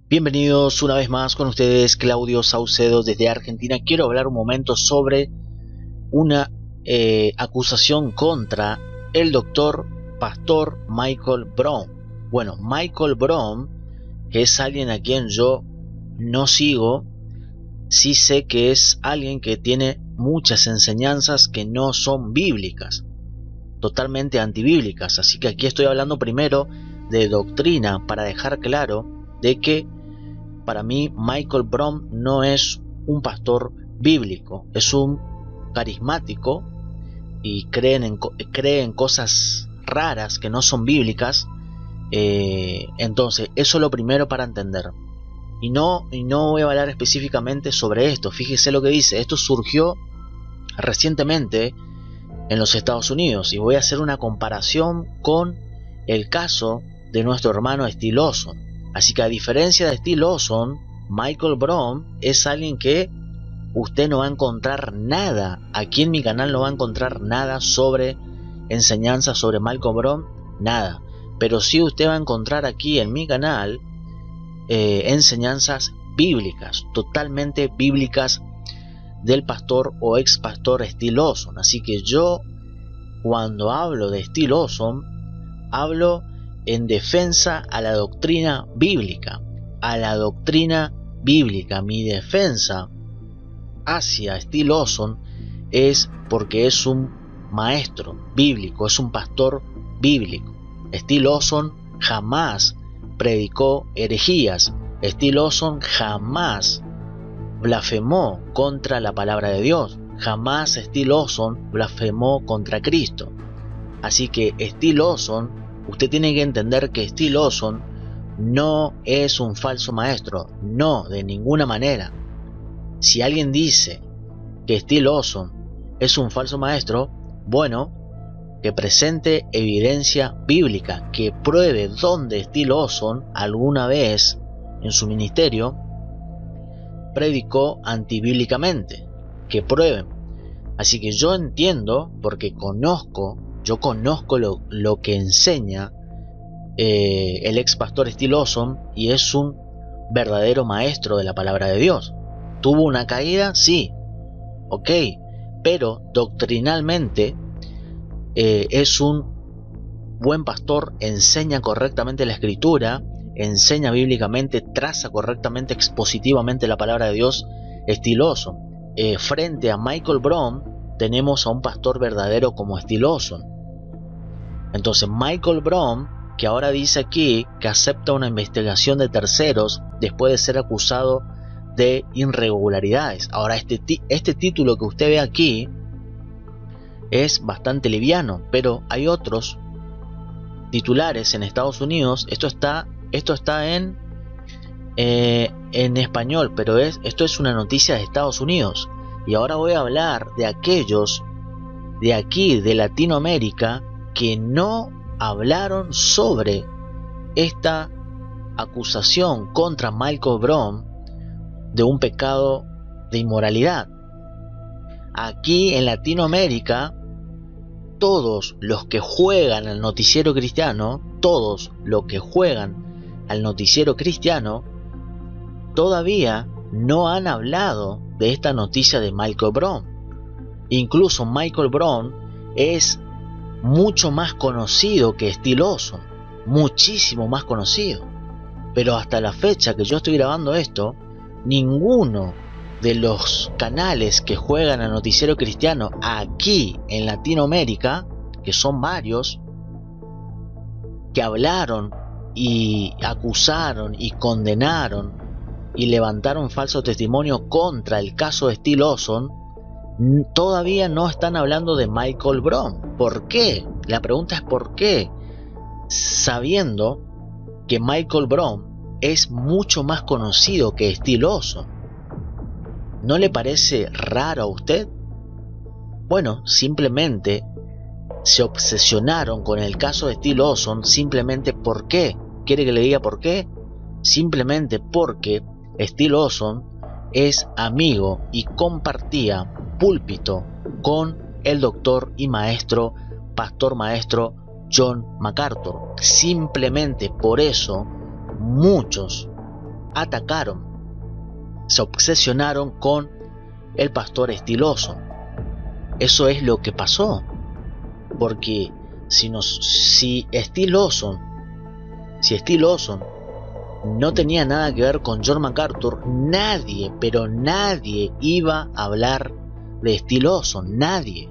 Bienvenidos una vez más con ustedes, Claudio Saucedo desde Argentina. Quiero hablar un momento sobre una acusación contra el doctor pastor Michael Brown. Bueno, Michael Brown es alguien a quien yo no sigo. Sí sé que es alguien que tiene muchas enseñanzas que no son bíblicas, totalmente antibíblicas. Así que aquí estoy hablando primero de doctrina para dejar claro de que para mí Michael Brown no es un pastor bíblico, es un carismático y cree en cosas raras que no son bíblicas. Entonces eso es lo primero para entender. Y no voy a hablar específicamente sobre esto. Fíjese lo que dice. Esto surgió recientemente en los Estados Unidos y voy a hacer una comparación con el caso de nuestro hermano Still Lawson. Así que a diferencia de Still Lawson, Michael Brown es alguien que usted no va a encontrar nada. Aquí en mi canal no va a encontrar nada sobre enseñanzas sobre Michael Brown, nada. Pero sí usted va a encontrar aquí en mi canal enseñanzas bíblicas, totalmente bíblicas del pastor o ex pastor Still Lawson. Así que yo cuando hablo de Still Lawson hablo en defensa a la doctrina bíblica, Mi defensa hacia Still Lawson es porque es un maestro bíblico, es un pastor bíblico. Still Lawson jamás predicó herejías. Still Lawson jamás blasfemó contra la palabra de Dios. Jamás Still Lawson blasfemó contra Cristo. Así que Still Lawson, usted tiene que entender que Still Lawson no es un falso maestro, no, de ninguna manera. Si alguien dice que Still Lawson es un falso maestro, bueno, que presente evidencia bíblica, que pruebe dónde Still Lawson alguna vez en su ministerio predicó antibíblicamente, que prueben. Así que yo entiendo, porque yo conozco lo que enseña el ex pastor Still Lawson, y es un verdadero maestro de la palabra de Dios. ¿Tuvo una caída? Sí, ok, pero doctrinalmente es un buen pastor, enseña correctamente la escritura, enseña bíblicamente, traza correctamente, expositivamente la palabra de Dios. Still Lawson, frente a Michael Brown tenemos a un pastor verdadero como Still Lawson. Entonces Michael Brown, que ahora dice aquí que acepta una investigación de terceros después de ser acusado de irregularidades. Ahora este título que usted ve aquí es bastante liviano, pero hay otros titulares en Estados Unidos. Esto está en español, pero esto es una noticia de Estados Unidos. Y ahora voy a hablar de aquellos de aquí, de Latinoamérica, que no hablaron sobre esta acusación contra Michael Brown de un pecado de inmoralidad. Aquí en Latinoamérica, todos los que juegan al noticiero cristiano, todavía no han hablado de esta noticia de Michael Brown. Incluso Michael Brown es mucho más conocido que Still Lawson, muchísimo más conocido. Pero hasta la fecha que yo estoy grabando esto, ninguno de los canales que juegan al noticiero cristiano aquí en Latinoamérica, que son varios, que hablaron y acusaron y condenaron y levantaron falso testimonio contra el caso de Still Lawson, todavía no están hablando de Michael Brown. ¿Por qué? La pregunta es ¿por qué? Sabiendo que Michael Brown es mucho más conocido que Still Lawson. ¿No le parece raro a usted? Bueno, simplemente se obsesionaron con el caso de Still Lawson. Simplemente ¿por qué? ¿Quiere que le diga por qué? Simplemente porque Still Lawson es amigo y compartía púlpito con el doctor y pastor maestro John MacArthur. Simplemente por eso muchos atacaron, se obsesionaron con el pastor Steve Lawson. Eso es lo que pasó, porque si Steve Lawson no tenía nada que ver con John MacArthur, nadie, pero nadie iba a hablar de Steve Lawson, nadie.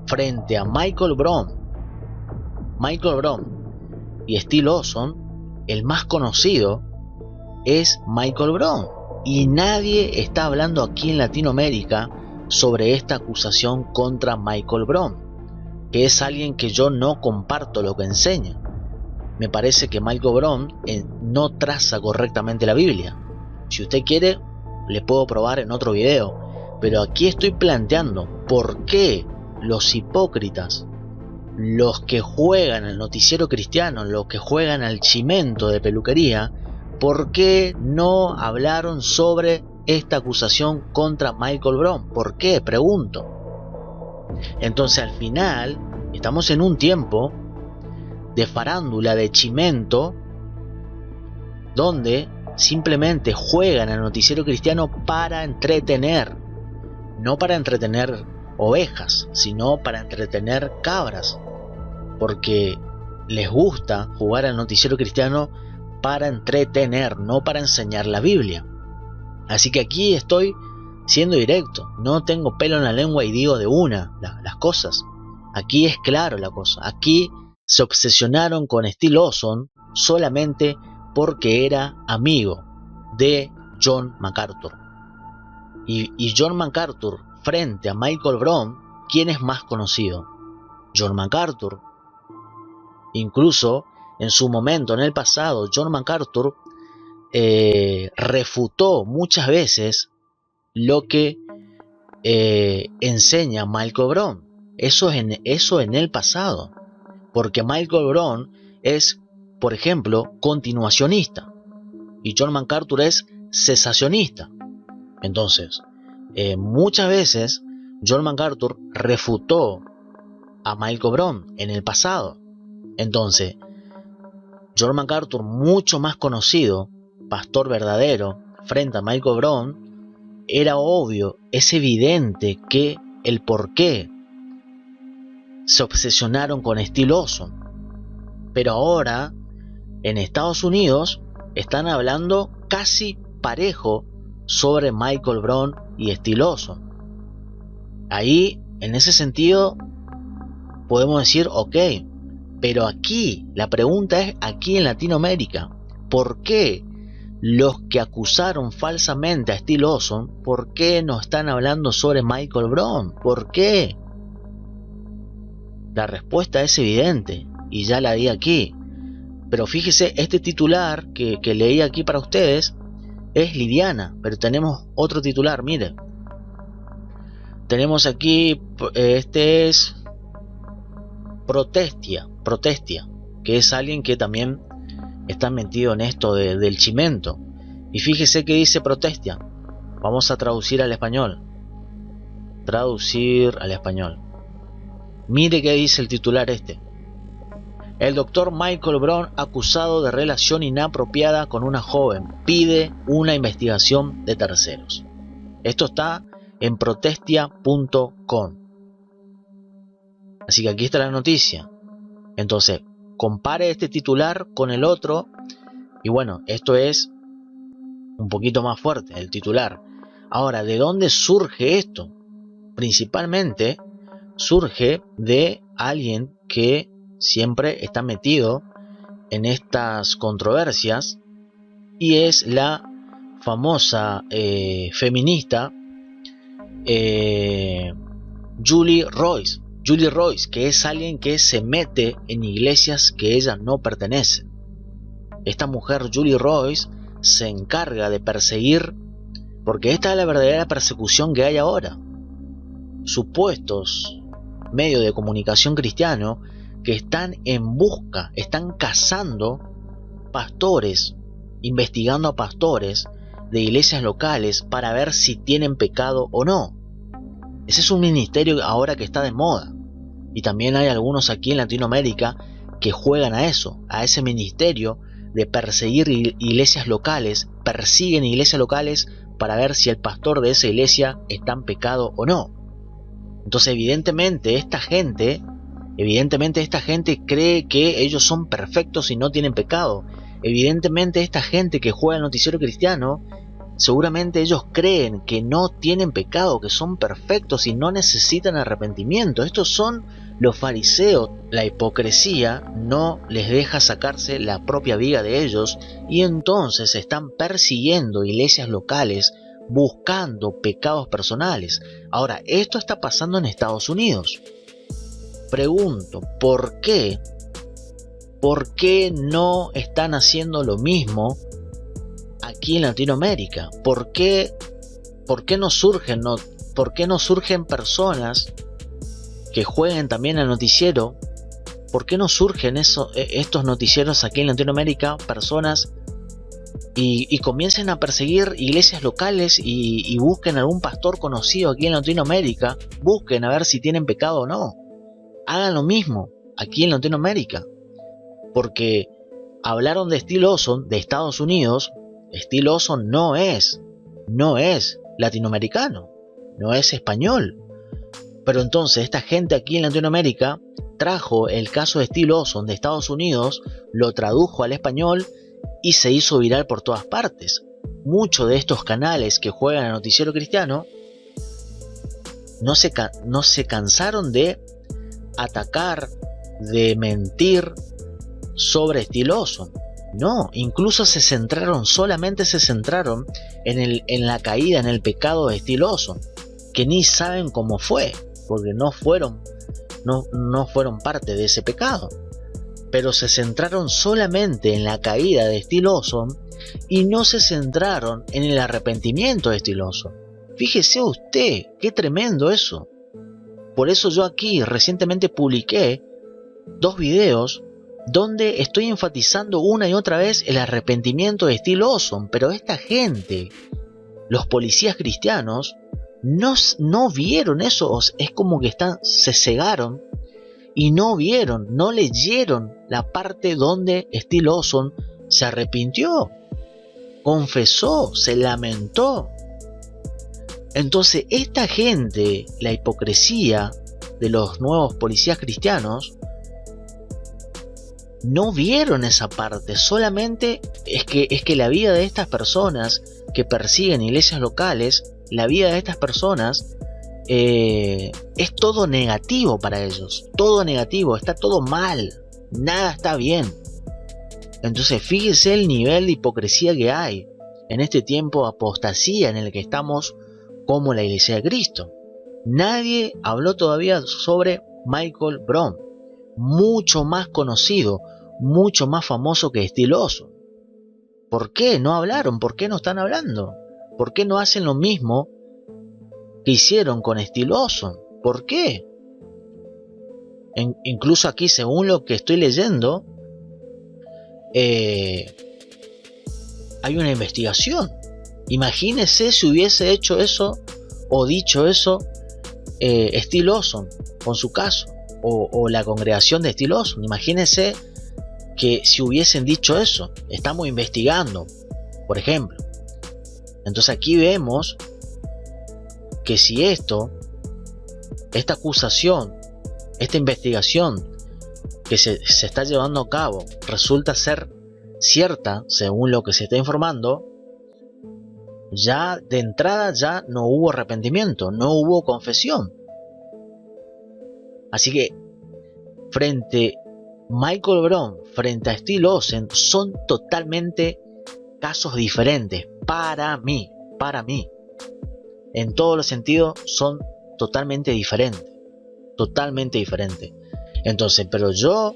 Frente a Michael Brown y Steve Lawson, el más conocido es Michael Brown, y nadie está hablando aquí en Latinoamérica sobre esta acusación contra Michael Brown, que es alguien que yo no comparto lo que enseña. Me parece que Michael Brown no traza correctamente la Biblia. Si usted quiere, le puedo probar en otro video, pero aquí estoy planteando por qué los hipócritas, los que juegan al noticiero cristiano, los que juegan al chimento de peluquería, ¿por qué no hablaron sobre esta acusación contra Michael Brown? ¿Por qué? Pregunto. Entonces, al final, estamos en un tiempo de farándula, de chimento, donde simplemente juegan al noticiero cristiano para entretener, no para entretener ovejas, sino para entretener cabras, porque les gusta jugar al noticiero cristiano para entretener, no para enseñar la Biblia. Así que aquí estoy siendo directo, no tengo pelo en la lengua y digo de una las cosas. Aquí es claro la cosa. Aquí se obsesionaron con Steve Lawson solamente porque era amigo de John MacArthur. Y John MacArthur frente a Michael Brown, ¿quién es más conocido? John MacArthur. Incluso en su momento, en el pasado, John MacArthur refutó muchas veces lo que enseña Michael Brown. Eso en el pasado, porque Michael Brown es, por ejemplo, continuacionista y John MacArthur es cesacionista. Entonces, muchas veces John MacArthur refutó a Michael Brown en el pasado. Entonces, John MacArthur, mucho más conocido, pastor verdadero, frente a Michael Brown, era obvio, es evidente que el por qué se obsesionaron con Steve Lawson. Pero ahora, en Estados Unidos, están hablando casi parejo sobre Michael Brown y Steve Lawson. Ahí, en ese sentido, podemos decir, ok, pero aquí, la pregunta es, aquí en Latinoamérica, ¿por qué los que acusaron falsamente a Steve Lawson, por qué no están hablando sobre Michael Brown? ¿Por qué? La respuesta es evidente, y ya la di aquí. Pero fíjese, este titular que leí aquí para ustedes es liviana, pero tenemos otro titular, mire. Tenemos aquí, este es Protestia, que es alguien que también está metido en esto del chimento. Y fíjese que dice Protestia. Vamos a traducir al español. Mire qué dice el titular este. El doctor Michael Brown, acusado de relación inapropiada con una joven, pide una investigación de terceros. Esto está en protestia.com. Así que aquí está la noticia. Entonces, compare este titular con el otro. Y bueno, esto es un poquito más fuerte, el titular. Ahora, ¿de dónde surge esto? Principalmente surge de alguien que siempre está metido en estas controversias, y es la famosa feminista Julie Royce, que es alguien que se mete en iglesias que ella no pertenece. Esta mujer, Julie Royce, se encarga de perseguir, porque esta es la verdadera persecución que hay ahora. Supuestos medios de comunicación cristianos que están en busca, están cazando pastores, investigando a pastores de iglesias locales para ver si tienen pecado o no. Ese es un ministerio ahora que está de moda, y también hay algunos aquí en Latinoamérica que juegan a eso, a ese ministerio de perseguir iglesias locales persiguen iglesias locales para ver si el pastor de esa iglesia está en pecado o no. Entonces evidentemente esta gente cree que ellos son perfectos y no tienen pecado. Evidentemente esta gente que juega al noticiero cristiano, seguramente ellos creen que no tienen pecado, que son perfectos y no necesitan arrepentimiento. Estos son los fariseos. La hipocresía no les deja sacarse la propia viga de ellos y entonces están persiguiendo iglesias locales buscando pecados personales. Ahora, esto está pasando en Estados Unidos. Pregunto, ¿por qué? ¿Por qué no están haciendo lo mismo aquí en Latinoamérica? ¿Por qué no surgen personas que jueguen también al noticiero? ¿Por qué no surgen estos noticieros aquí en Latinoamérica, personas, y comiencen a perseguir iglesias locales y busquen algún pastor conocido aquí en Latinoamérica? Busquen a ver si tienen pecado o no. Hagan lo mismo aquí en Latinoamérica. Porque hablaron de Steve Lawson de Estados Unidos. Steve Lawson no es latinoamericano, no es español. Pero entonces esta gente aquí en Latinoamérica trajo el caso de Steve Lawson de Estados Unidos, lo tradujo al español y se hizo viral por todas partes. Muchos de estos canales que juegan al noticiero cristiano no se cansaron de atacar, de mentir sobre Steve Lawson. No, incluso solamente se centraron en la caída, en el pecado de Steve Lawson, que ni saben cómo fue, porque no fueron parte de ese pecado. Pero se centraron solamente en la caída de Steve Lawson y no se centraron en el arrepentimiento de Steve Lawson. Fíjese usted, qué tremendo eso. Por eso yo aquí recientemente publiqué 2 videos donde estoy enfatizando una y otra vez el arrepentimiento de Steve Lawson. Pero esta gente, los policías cristianos, no vieron eso. Es como que se cegaron y no leyeron la parte donde Steve Lawson se arrepintió, confesó, se lamentó. Entonces esta gente, la hipocresía de los nuevos policías cristianos, no vieron esa parte. Solamente es que la vida de estas personas que persiguen iglesias locales, la vida de estas personas es todo negativo para ellos, todo negativo, está todo mal, nada está bien. Entonces fíjese el nivel de hipocresía que hay en este tiempo de apostasía en el que estamos como la Iglesia de Cristo. Nadie habló todavía sobre Michael Brown, mucho más conocido, mucho más famoso que Steve Lawson. ¿Por qué no hablaron? ¿Por qué no están hablando? ¿Por qué no hacen lo mismo que hicieron con Steve Lawson? ¿Por qué? Incluso aquí, según lo que estoy leyendo, hay una investigación. Imagínese si hubiese hecho eso o dicho eso Steve Lawson con su caso, o la congregación de Steve Lawson. Imagínese que si hubiesen dicho eso, estamos investigando, por ejemplo. Entonces aquí vemos que si esta acusación, esta investigación que se está llevando a cabo resulta ser cierta, según lo que se está informando, ya de entrada ya no hubo arrepentimiento, no hubo confesión. Así que frente Michael Brown, frente a Steve Lawson, son totalmente casos diferentes para mí. En todos los sentidos son totalmente diferentes. Entonces, pero yo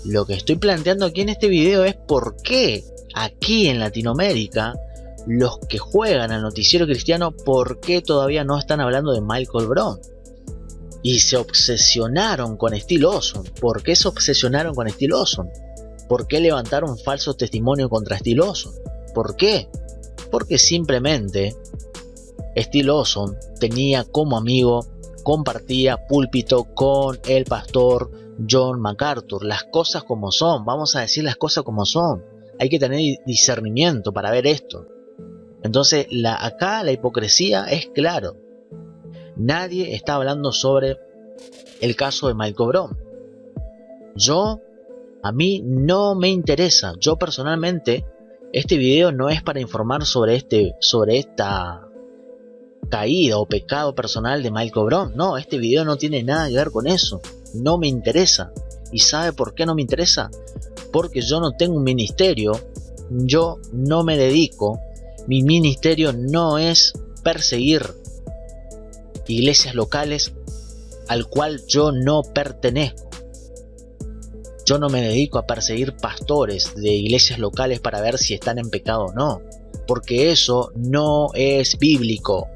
lo que estoy planteando aquí en este video es por qué aquí en Latinoamérica los que juegan al noticiero cristiano, por qué todavía no están hablando de Michael Brown. Y se obsesionaron con Steve Lawson. ¿Por qué se obsesionaron con Steve Lawson? ¿Por qué levantaron falsos testimonios contra Steve Lawson? ¿Por qué? Porque simplemente Steve Lawson tenía como amigo, compartía púlpito con el pastor John MacArthur. Las cosas como son, vamos a decir las cosas como son. Hay que tener discernimiento para ver esto. Entonces, acá la hipocresía es claro. Nadie está hablando sobre el caso de Michael Brown. A mí no me interesa. Yo personalmente, este video no es para informar sobre esta caída o pecado personal de Michael Brown. No, este video no tiene nada que ver con eso. No me interesa. ¿Y sabe por qué no me interesa? Porque yo no tengo un ministerio. Yo no me dedico. Mi ministerio no es perseguir iglesias locales al cual yo no pertenezco. Yo no me dedico a perseguir pastores de iglesias locales para ver si están en pecado o no, porque eso no es bíblico.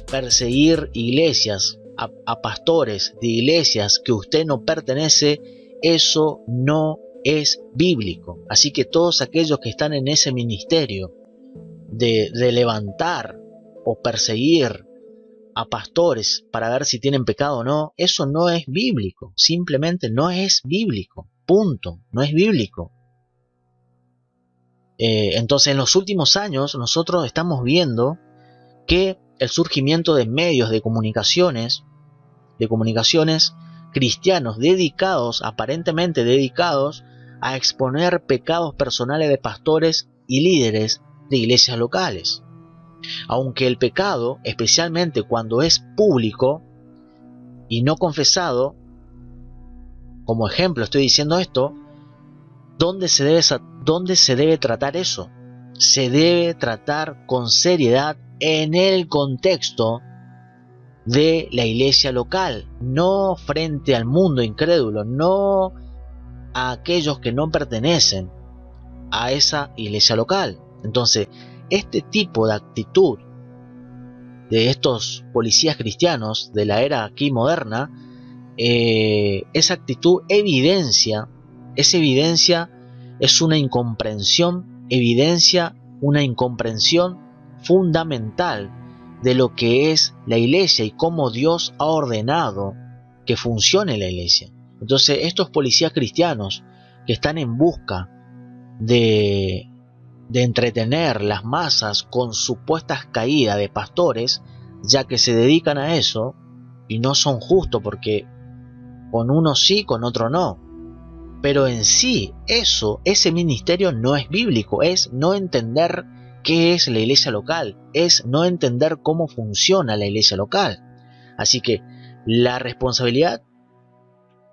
Perseguir iglesias, a pastores de iglesias que usted no pertenece, eso no es bíblico. Así que todos aquellos que están en ese ministerio de levantar o perseguir a pastores para ver si tienen pecado o no, eso no es bíblico. Simplemente no es bíblico. Punto. No es bíblico. Entonces, en los últimos años nosotros estamos viendo que el surgimiento de medios de comunicaciones cristianos aparentemente dedicados a exponer pecados personales de pastores y líderes de iglesias locales. Aunque el pecado, especialmente cuando es público y no confesado, como ejemplo estoy diciendo esto, ¿dónde se debe tratar eso? Se debe tratar con seriedad en el contexto de la iglesia local, no frente al mundo incrédulo, no a aquellos que no pertenecen a esa iglesia local. Entonces, este tipo de actitud de estos policías cristianos de la era aquí moderna, esa actitud evidencia una incomprensión fundamental de lo que es la iglesia y cómo Dios ha ordenado que funcione la iglesia. Entonces, estos policías cristianos que están en busca de entretener las masas con supuestas caídas de pastores, ya que se dedican a eso y no son justos, porque con uno sí, con otro no. Pero en sí, ese ministerio no es bíblico, es no entender qué es la iglesia local, es no entender cómo funciona la iglesia local. Así que la responsabilidad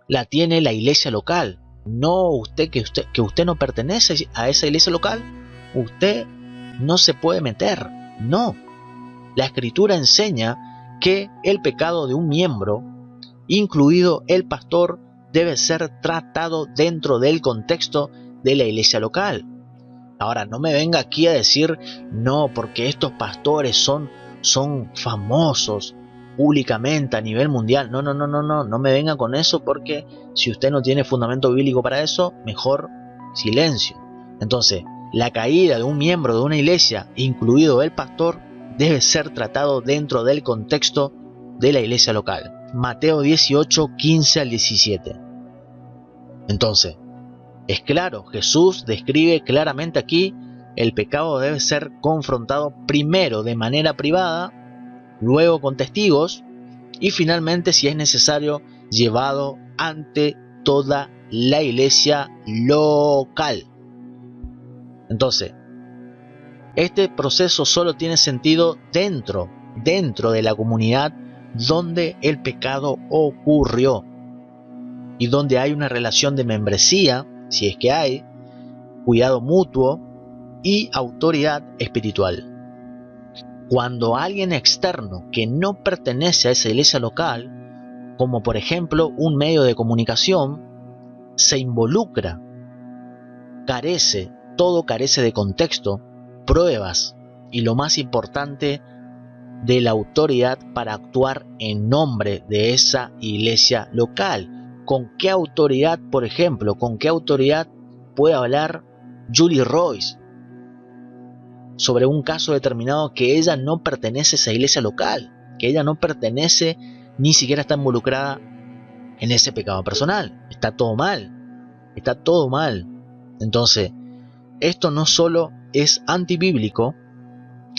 la tiene la iglesia local, no usted, que usted no pertenece a esa iglesia local. Usted no se puede meter, no. La Escritura enseña que el pecado de un miembro, incluido el pastor, debe ser tratado dentro del contexto de la iglesia local. Ahora, no me venga aquí a decir, no, porque estos pastores son famosos públicamente a nivel mundial. No me venga con eso, porque si usted no tiene fundamento bíblico para eso, mejor silencio. Entonces, la caída de un miembro de una iglesia, incluido el pastor, debe ser tratado dentro del contexto de la iglesia local. Mateo 18, 15 al 17. Entonces, es claro, Jesús describe claramente aquí, el pecado debe ser confrontado primero de manera privada, luego con testigos y finalmente, si es necesario, llevado ante toda la iglesia local. Entonces, este proceso solo tiene sentido dentro de la comunidad donde el pecado ocurrió y donde hay una relación de membresía, si es que hay, cuidado mutuo y autoridad espiritual. Cuando alguien externo que no pertenece a esa iglesia local, como por ejemplo un medio de comunicación, se involucra, todo carece de contexto, pruebas y, lo más importante, de la autoridad para actuar en nombre de esa iglesia local. ¿Con qué autoridad, por ejemplo, puede hablar Julie Royce sobre un caso determinado que ella no pertenece a esa iglesia local, que ella no pertenece, ni siquiera está involucrada en ese pecado personal? Está todo mal. Entonces, esto no solo es antibíblico,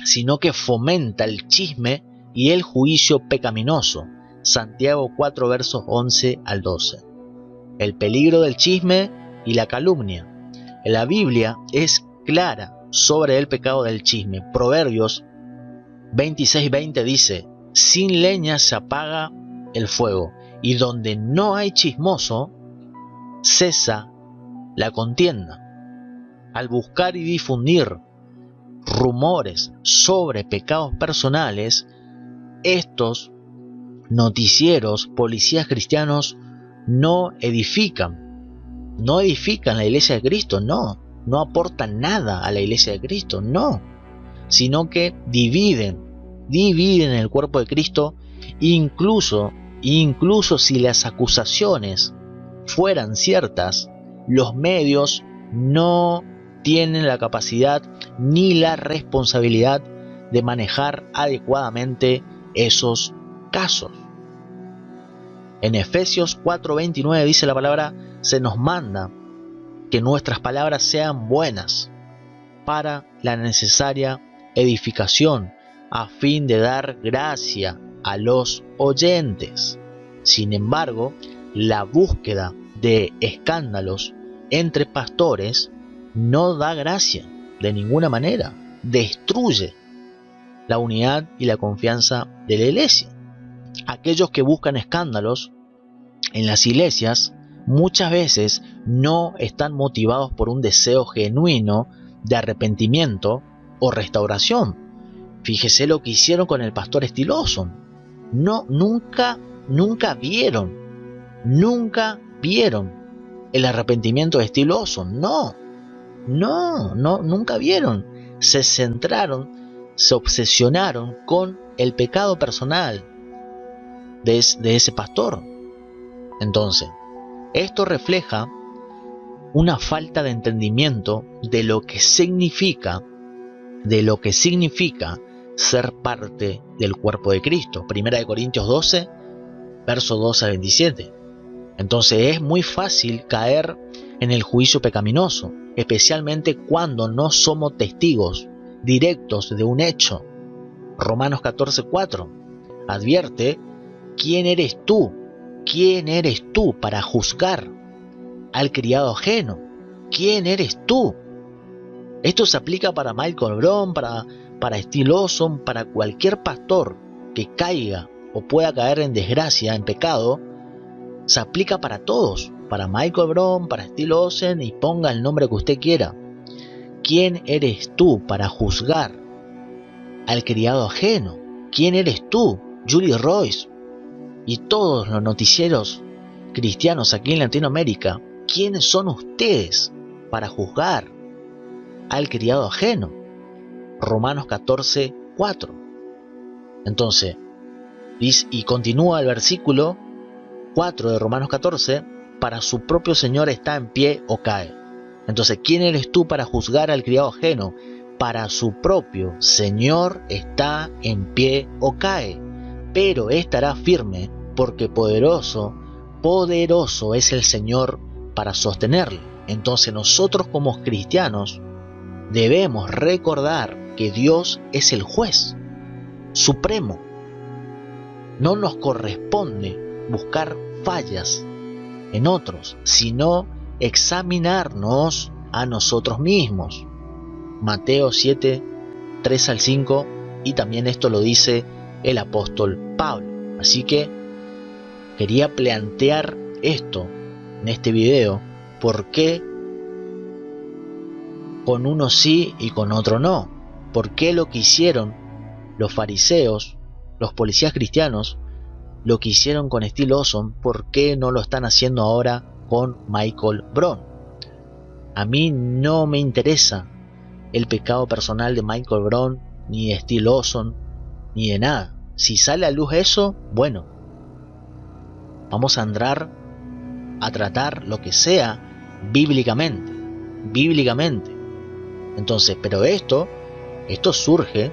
sino que fomenta el chisme y el juicio pecaminoso. Santiago 4 versos 11 al 12. El peligro del chisme y la calumnia. La Biblia es clara sobre el pecado del chisme. Proverbios 26:20 dice: sin leña se apaga el fuego, y donde no hay chismoso, cesa la contienda. Al buscar y difundir rumores sobre pecados personales, estos noticieros, policías cristianos, no edifican la iglesia de Cristo, no aportan nada a la iglesia de Cristo, no, sino que dividen el cuerpo de Cristo, incluso si las acusaciones fueran ciertas, los medios no tienen la capacidad ni la responsabilidad de manejar adecuadamente esos casos. En Efesios 4:29 dice la palabra: se nos manda que nuestras palabras sean buenas para la necesaria edificación, a fin de dar gracia a los oyentes. Sin embargo, la búsqueda de escándalos entre pastores no da gracia de ninguna manera, destruye la unidad y la confianza de la iglesia. Aquellos que buscan escándalos en las iglesias muchas veces no están motivados por un deseo genuino de arrepentimiento o restauración. Fíjese lo que hicieron con el pastor Still Lawson. Nunca vieron el arrepentimiento de Still Lawson. Nunca vieron. Se centraron, se obsesionaron con el pecado personal de ese pastor. Entonces, esto refleja una falta de entendimiento de lo que significa ser parte del cuerpo de Cristo. 1 Corintios 12, versos 12 a 27. Entonces es muy fácil caer en el juicio pecaminoso, especialmente cuando no somos testigos directos de un hecho. Romanos 14:4 advierte: ¿quién eres tú? ¿Quién eres tú para juzgar al criado ajeno? ¿Quién eres tú? Esto se aplica para Michael Brown, para Still Lawson, para cualquier pastor que caiga o pueda caer en desgracia, en pecado. Se aplica para todos, para Michael Brown, para Still Lawson, y ponga el nombre que usted quiera. ¿Quién eres tú para juzgar al criado ajeno? ¿Quién eres tú, Julie Royce, y todos los noticieros cristianos aquí en Latinoamérica? ¿Quiénes son ustedes para juzgar al criado ajeno? Romanos 14:4. Entonces, y continúa el versículo 4 de Romanos 14: para su propio Señor está en pie o cae. Entonces, ¿quién eres tú para juzgar al criado ajeno? Para su propio Señor está en pie o cae, pero estará firme, porque poderoso es el Señor para sostenerlo. Entonces, nosotros como cristianos debemos recordar que Dios es el juez supremo. No nos corresponde buscar fallas en otros, sino examinarnos a nosotros mismos. Mateo 7, 3 al 5, y también esto lo dice el apóstol Pablo. Así que quería plantear esto en este video: ¿por qué con uno sí y con otro no? ¿Por qué lo que hicieron los fariseos, los policías cristianos, lo que hicieron con Still Lawson, por qué no lo están haciendo ahora con Michael Brown? A mí no me interesa el pecado personal de Michael Brown, ni de Still Lawson, ni de nada. Si sale a luz eso, bueno, vamos a entrar a tratar lo que sea bíblicamente. Entonces, pero esto surge,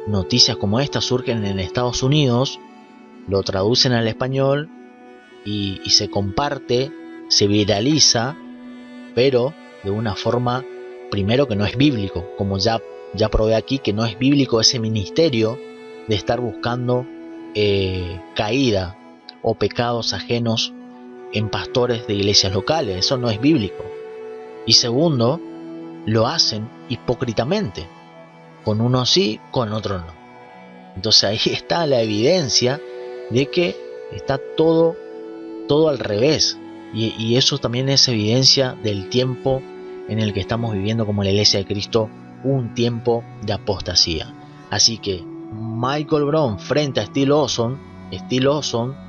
noticias como esta surgen en Estados Unidos, lo traducen al español y se comparte, se viraliza, pero de una forma, primero, que no es bíblico, como ya probé aquí que no es bíblico ese ministerio de estar buscando caída o pecados ajenos en pastores de iglesias locales. Eso no es bíblico. Y segundo, lo hacen hipócritamente, con uno sí, con otro no. Entonces ahí está la evidencia de que está todo al revés, y eso también es evidencia del tiempo en el que estamos viviendo como la Iglesia de Cristo, un tiempo de apostasía. Así que Michael Brown frente a Steve Lawson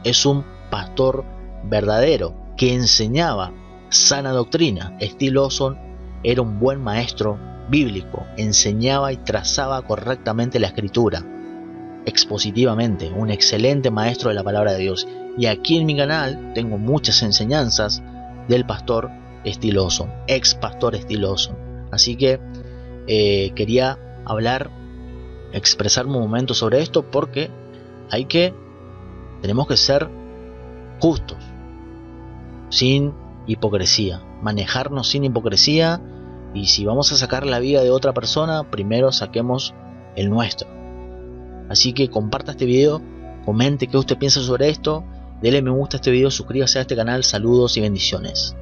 es un pastor verdadero que enseñaba sana doctrina. Steve Lawson era un buen maestro bíblico, enseñaba y trazaba correctamente la escritura, expositivamente, un excelente maestro de la palabra de Dios. Y aquí en mi canal tengo muchas enseñanzas del pastor Steve Lawson, ex pastor Steve Lawson. Así que quería expresar un momento sobre esto, porque tenemos que ser justos, sin hipocresía, manejarnos sin hipocresía, y si vamos a sacar la vida de otra persona, primero saquemos el nuestro. Así que comparta este video, comente qué usted piensa sobre esto, dele me gusta a este video, suscríbase a este canal, saludos y bendiciones.